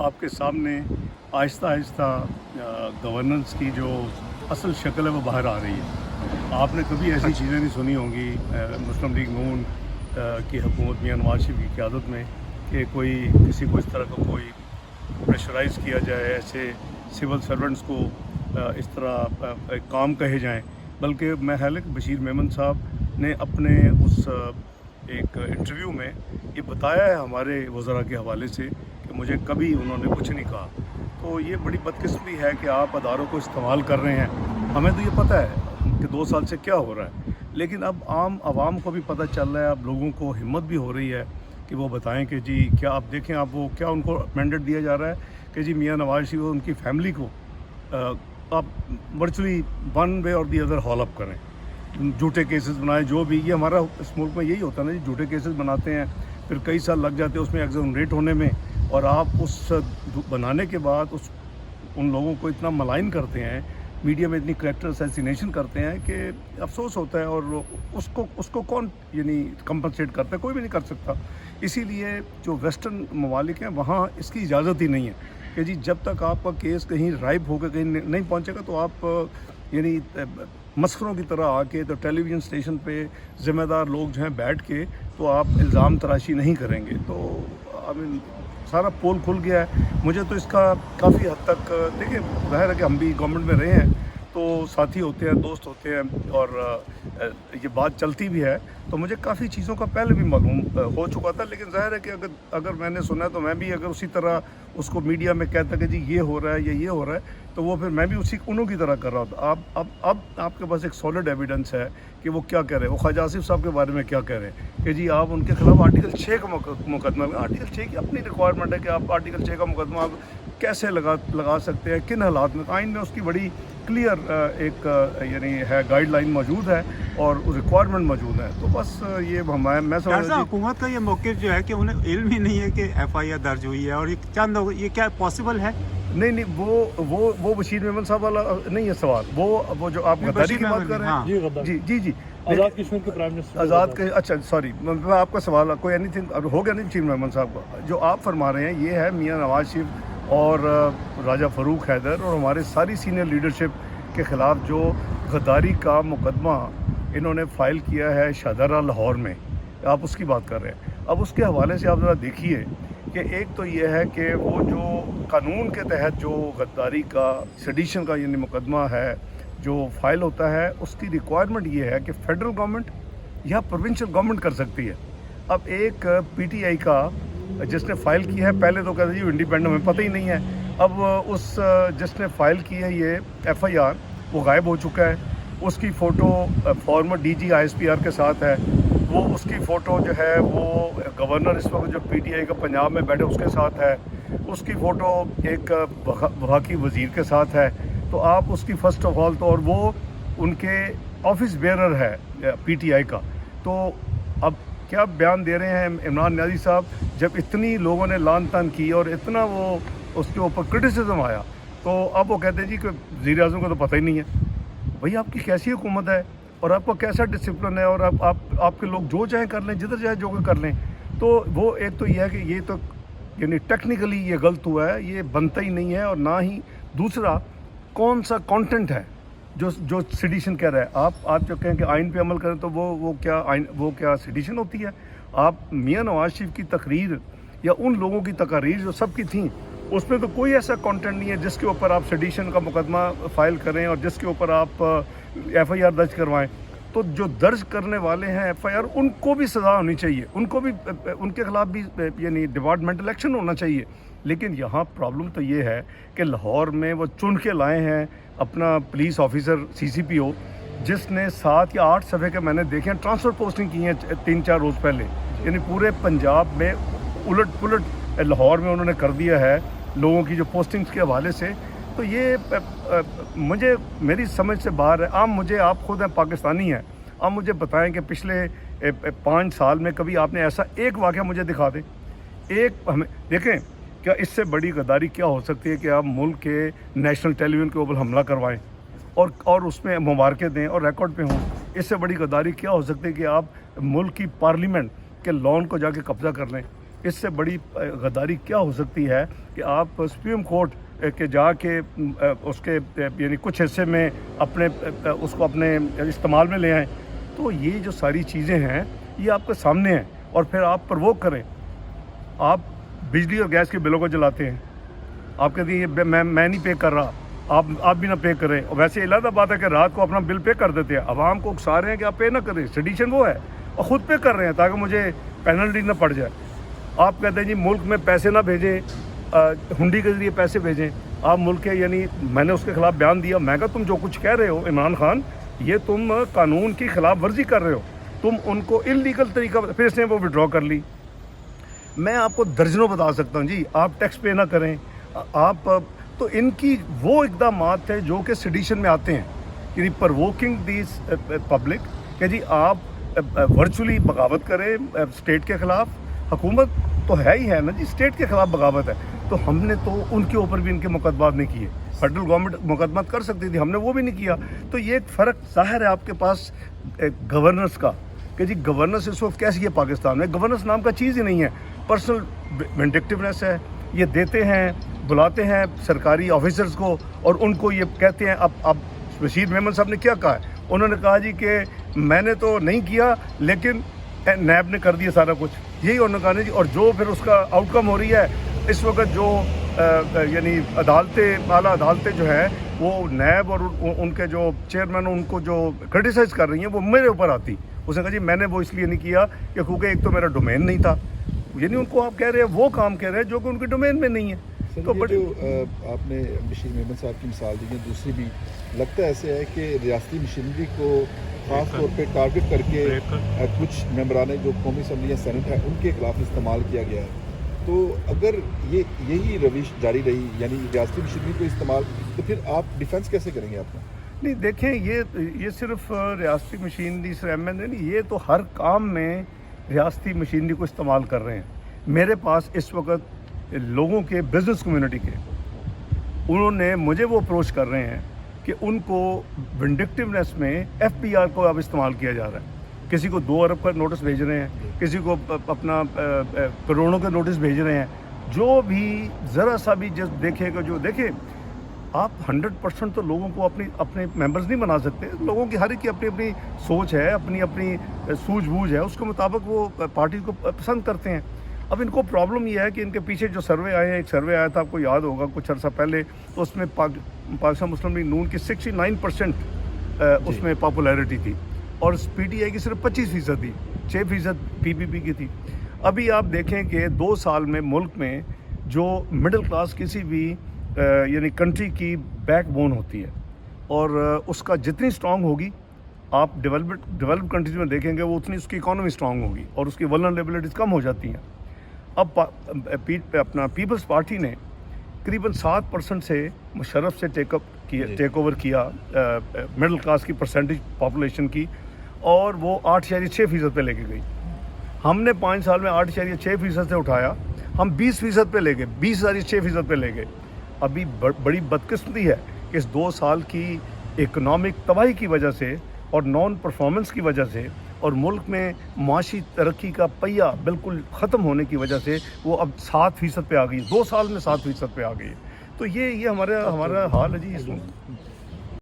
آپ کے سامنے آہستہ آہستہ گورننس کی جو اصل شکل ہے وہ باہر آ رہی ہے۔ آپ نے کبھی ایسی چیزیں نہیں سنی ہوں گی مسلم لیگ نون کی حکومت میاں نواز شریف کی قیادت میں کہ کوئی کسی کو اس طرح کا کوئی پریشرائز کیا جائے، ایسے سول سرونٹس کو اس طرح کام کہے جائیں، بلکہ میں خیال کہ بشیر میمن صاحب نے اپنے اس ایک انٹرویو میں یہ بتایا ہے ہمارے وزراء کے حوالے سے کہ مجھے کبھی انہوں نے کچھ نہیں کہا۔ تو یہ بڑی بدقسمتی ہے کہ آپ اداروں کو استعمال کر رہے ہیں۔ ہمیں تو یہ پتہ ہے کہ 2 سال سے کیا ہو رہا ہے، لیکن اب عام عوام کو بھی پتہ چل رہا ہے، اب لوگوں کو ہمت بھی ہو رہی ہے کہ وہ بتائیں کہ جی کیا آپ دیکھیں، آپ وہ کیا ان کو مینڈیٹ دیا جا رہا ہے کہ جی میاں نواز شریف اور ان کی فیملی کو آپ ورچولی ون وے اور دی ادر ہال اپ کریں، جھوٹے کیسز بنائیں، جو بھی یہ ہمارا اس ملک میں یہی ہوتا ہے نا جی، جھوٹے کیسز بناتے ہیں، پھر کئی سال لگ جاتے ہیں اس میں ایگزونریٹ ہونے میں، اور آپ اس بنانے کے بعد ان لوگوں کو اتنا ملائن کرتے ہیں، میڈیا میں اتنی کریکٹر اسیسینیشن کرتے ہیں کہ افسوس ہوتا ہے، اور اس کو کون کمپنسیٹ کرتا ہے؟ کوئی بھی نہیں کر سکتا۔ اسی لیے جو ویسٹرن ممالک ہیں وہاں اس کی اجازت ہی نہیں ہے کہ جی جب تک آپ کا کیس کہیں رائپ ہو کے کہیں نہیں پہنچے گا تو آپ مسخروں کی طرح آ کے تو ٹیلی ویژن اسٹیشن پہ ذمہ دار لوگ جو ہیں بیٹھ کے تو آپ الزام تراشی نہیں کریں گے۔ تو سارا پول کھل گیا ہے۔ مجھے تو اس کا کافی حد تک دیکھیں، ظاہر ہے کہ ہم بھی گورنمنٹ میں رہے ہیں تو ساتھی ہوتے ہیں، دوست ہوتے ہیں، اور یہ بات چلتی بھی ہے، تو مجھے کافی چیزوں کا پہلے بھی معلوم ہو چکا تھا، لیکن ظاہر ہے کہ اگر میں نے سنا تو میں بھی اگر اسی طرح اس کو میڈیا میں کہتا کہ جی یہ ہو رہا ہے یا یہ ہو رہا ہے تو وہ پھر میں بھی انہوں کی طرح کر رہا ہوتا۔ اب آپ کے پاس ایک سالڈ ایویڈنس ہے کہ وہ کیا کہہ رہے ہیں، وہ خواجہ آصف صاحب کے بارے میں کیا کہہ رہے ہیں کہ جی آپ ان کے خلاف آرٹیکل 6 کا مقدمہ، آرٹیکل 6 کی اپنی ریکوائرمنٹ ہے کہ آپ آرٹیکل 6 کا مقدمہ آپ کیسے لگا سکتے ہیں، کن حالات میں۔ آئین میں اس کی بڑی کلیئر ایک ہے گائیڈ لائن موجود ہے اور ریکوائرمنٹ موجود ہے۔ تو بس یہ میں سمجھتا ہوں حکومت کا یہ موقف جو ہے کہ انہیں علم ہی نہیں ہے کہ ایف آئی آر درج ہوئی ہے، اور یہ کیا پاسبل ہے؟ نہیں، وہ بشیر میمن صاحب والا نہیں ہے سوال، وہ جو آپ غداری کی بات کر رہے ہیں، جی آزاد کشمیر کے پرائم منسٹر آزاد کے، اچھا سوری، میں آپ کا سوال کوئی اینی تھنگ ہو گیا نہیں بشیر میمن صاحب کا، جو آپ فرما رہے ہیں یہ ہے میاں نواز شریف اور راجہ فاروق حیدر اور ہمارے ساری سینئر لیڈرشپ کے خلاف جو غداری کا مقدمہ انہوں نے فائل کیا ہے شاہدرہ لاہور میں، آپ اس کی بات کر رہے ہیں۔ اب اس کے حوالے سے آپ ذرا دیکھیے کہ ایک تو یہ ہے کہ وہ جو قانون کے تحت جو غداری کا سیڈیشن کا مقدمہ ہے جو فائل ہوتا ہے، اس کی ریکوائرمنٹ یہ ہے کہ فیڈرل گورنمنٹ یا پروونشل گورنمنٹ کر سکتی ہے۔ اب ایک پی ٹی آئی کا جس نے فائل کی ہے، پہلے تو کہتے ہیں یہ انڈیپینڈنٹ، ہمیں پتہ ہی نہیں ہے، اب اس جس نے فائل کی ہے یہ ایف آئی آر وہ غائب ہو چکا ہے، اس کی photo former D G I S P R کے ساتھ ہے، وہ اس کی فوٹو جو ہے وہ گورنر اس وقت جو پی ٹی آئی کا پنجاب میں بیٹھے اس کے ساتھ ہے، اس کی فوٹو ایک وفاقی وزیر کے ساتھ ہے۔ تو آپ اس کی فرسٹ آف آل تو، اور وہ ان کے آفس بیئرر ہے پی ٹی آئی کا، تو اب کیا بیان دے رہے ہیں عمران نیازی صاحب جب اتنی لوگوں نے لان تان کی اور اتنا وہ اس کے اوپر کرٹیسزم آیا، تو اب وہ کہتے ہیں جی کہ وزیر اعظم کو تو پتہ ہی نہیں ہے۔ بھئی آپ کی کیسی حکومت ہے اور آپ کا کیسا ڈسپلن ہے، اور آپ کے لوگ جو چاہیں کر لیں، جدھر چاہیں جو کر لیں، تو وہ ایک تو یہ ہے کہ یہ تو ٹیکنیکلی یہ غلط ہوا ہے، یہ بنتا ہی نہیں ہے، اور نہ ہی دوسرا کون سا کانٹینٹ ہے جو سیڈیشن کہہ رہا ہے۔ آپ جو کہیں کہ آئین پہ عمل کریں تو وہ کیا سیڈیشن ہوتی ہے؟ آپ میاں نواز شریف کی تقریر یا ان لوگوں کی تقاریر جو سب کی تھیں، اس میں تو کوئی ایسا کانٹینٹ نہیں ہے جس کے اوپر آپ سیڈیشن کا مقدمہ فائل کریں اور جس کے اوپر آپ ایف آئی آر درج کروائیں۔ تو جو درج کرنے والے ہیں ایف آئی آر، ان کو بھی سزا ہونی چاہیے، ان کو بھی ان کے خلاف بھی ڈپارٹمنٹل ایکشن ہونا چاہیے۔ لیکن یہاں پرابلم تو یہ ہے کہ لاہور میں وہ چن کے لائے ہیں اپنا پولیس آفیسر CCPO، جس نے 7 یا 8 صفحے کے میں نے دیکھے ہیں ٹرانسفر پوسٹنگ کی ہیں 3-4 روز پہلے، پورے پنجاب میں الٹ پلٹ لاہور میں انہوں نے کر دیا ہے لوگوں کی جو پوسٹنگز کے حوالے سے۔ تو یہ میری سمجھ سے باہر ہے۔ آپ خود ہیں، پاکستانی ہیں، آپ مجھے بتائیں کہ پچھلے 5 سال میں کبھی آپ نے ایسا ایک واقعہ مجھے دکھا دیں، ہمیں دیکھیں کیا اس سے بڑی غداری کیا ہو سکتی ہے کہ آپ ملک کے نیشنل ٹیلی ویژن کے اوپر حملہ کروائیں اور اس میں مبارکیں دیں اور ریکارڈ پہ ہوں؟ اس سے بڑی غداری کیا ہو سکتی ہے کہ آپ ملک کی پارلیمنٹ کے لان کو جا کے قبضہ کر لیں؟ اس سے بڑی غداری کیا ہو سکتی ہے کہ آپ سپریم کورٹ کے جا کے اس کے یعنی کچھ حصے میں اپنے اس کو اپنے استعمال میں لے آئیں. تو یہ جو ساری چیزیں ہیں یہ آپ کے سامنے ہیں. اور پھر آپ پرووک کریں. آپ بجلی اور گیس کے بلوں کو جلاتے ہیں, آپ کہتے ہیں یہ میں نہیں پے کر رہا, آپ بھی نہ پے کریں. اور ویسے علیحدہ بات ہے کہ رات کو اپنا بل پے کر دیتے ہیں, عوام کو اکسا رہے ہیں کہ آپ پے نہ کریں. سیڈیشن وہ ہے, اور خود پے کر رہے ہیں تاکہ مجھے پینلٹی نہ پڑ جائے. آپ کہتے ہیں جی ملک میں پیسے نہ بھیجیں, ہنڈی کے ذریعے پیسے بھیجیں. آپ ملک کے یعنی میں نے اس کے خلاف بیان دیا, میں کہا تم جو کچھ کہہ رہے ہو عمران خان, یہ تم قانون کی خلاف ورزی کر رہے ہو, تم ان کو انلیگل طریقہ. پھر اس نے وہ وڈرا کر لی. میں آپ کو درجنوں بتا سکتا ہوں جی, آپ ٹیکس پے نہ کریں. آپ تو ان کی وہ اقدامات ہیں جو کہ سیڈیشن میں آتے ہیں, یعنی پرووکنگ دیز پبلک کہ جی آپ ورچولی بغاوت کریں اسٹیٹ کے خلاف. حکومت تو ہے ہی ہے نا جی, اسٹیٹ کے خلاف بغاوت ہے. تو ہم نے تو ان کے اوپر بھی ان کے مقدمات نہیں کیے. فیڈرل گورنمنٹ مقدمات کر سکتی تھی, ہم نے وہ بھی نہیں کیا. تو یہ ایک فرق ظاہر ہے آپ کے پاس گورننس کا کہ جی گورننس اس وقت کیسی ہے پاکستان میں. گورننس نام کا چیز ہی نہیں ہے, پرسنل وینڈکٹیونیس ہے. یہ دیتے ہیں, بلاتے ہیں سرکاری آفیسرز کو اور ان کو یہ کہتے ہیں. اب بشیر میمن صاحب نے کیا کہا ہے, انہوں نے کہا جی کہ میں نے تو نہیں کیا لیکن نیب نے کر دیا سارا کچھ. یہی انہوں نے کہا جی. اور جو پھر اس کا آؤٹ کم ہو رہی ہے اس وقت, جو یعنی عدالتیں, اعلیٰ عدالتیں جو ہیں وہ نیب اور ان کے جو چیئرمین ان کو جو کرٹیسائز کر رہی ہیں وہ میرے اوپر آتی. اس نے کہا جی میں نے وہ اس لیے نہیں کیا کہ کیونکہ ایک تو میرا ڈومین نہیں تھا. یعنی ان کو آپ کہہ رہے ہیں وہ کام کہہ رہے ہیں جو کہ ان کے ڈومین میں نہیں ہے. تو جو آپ نے بشیر میمن صاحب کی مثال دی ہے, دوسری بھی لگتا ہے ایسے ہے کہ ریاستی مشینری کو خاص طور پہ ٹارگٹ کر کے کچھ ممبران جو قومی اسمبلی یا سینٹ ہے ان کے خلاف استعمال کیا گیا ہے. تو اگر یہی روش جاری رہی, یعنی ریاستی مشینری کو استعمال, تو پھر آپ ڈیفینس کیسے کریں گے اپنا؟ نہیں دیکھیں, یہ صرف ریاستی مشینری سے نہیں, یہ تو ہر کام میں ریاستی مشینری کو استعمال کر رہے ہیں. میرے پاس اس وقت لوگوں کے بزنس کمیونٹی کے, انہوں نے مجھے وہ اپروچ کر رہے ہیں کہ ان کو ونڈکٹیونیس میں ایف پی آر کو اب استعمال کیا جا رہا ہے. کسی کو 2 ارب کا نوٹس بھیج رہے ہیں, کسی کو اپنا کروڑوں کا نوٹس بھیج رہے ہیں. جو بھی ذرا سا بھی جس دیکھے گا, جو دیکھیں آپ 100% تو لوگوں کو اپنے ممبرز نہیں بنا سکتے. لوگوں کی ہر ایک کی اپنی اپنی سوچ ہے, اپنی سوجھ بوجھ ہے, اس کے مطابق وہ پارٹی کو پسند کرتے ہیں. اب ان کو پرابلم یہ ہے کہ ان کے پیچھے جو سروے آئے ہیں, ایک سروے آیا تھا آپ کو یاد ہوگا کچھ عرصہ پہلے, تو اس میں پاکستان مسلم لیگ نون کی 69% اس میں پاپولیرٹی تھی, اور پی ٹی آئی کی صرف 25% تھی, 6% پی پی پی کی تھی. ابھی آپ دیکھیں کہ 2 سال میں ملک میں جو مڈل کلاس کسی بھی یعنی کنٹری کی بیک بون ہوتی ہے, اور اس کا جتنی اسٹرانگ ہوگی, آپ ڈیولپ کنٹریز میں دیکھیں گے وہ اتنی اس کی اکانومی اسٹرانگ ہوگی اور اس کی ولنریبلٹیز کم ہو جاتی ہیں. اب اپنا پیپلز پارٹی نے قریباً 7% سے مشرف سے ٹیک اوور کیا مڈل کلاس کی پرسنٹیج پاپولیشن کی, اور وہ 8.6% پہ لے کے گئی. ہم نے 5 سال میں 8.6% سے اٹھایا, ہم 20% پہ لے گئے, 20.6% پہ لے گئے. ابھی بڑی بدقسمتی ہے کہ اس 2 سال کی اکنامک تباہی کی وجہ سے اور نان پرفارمنس کی وجہ سے, اور ملک میں معاشی ترقی کا پہیہ بالکل ختم ہونے کی وجہ سے وہ اب 7% پہ آ گئی. 2 سال میں 7% پہ آ گئی. تو یہ ہمارا حال ہے جی اس میں.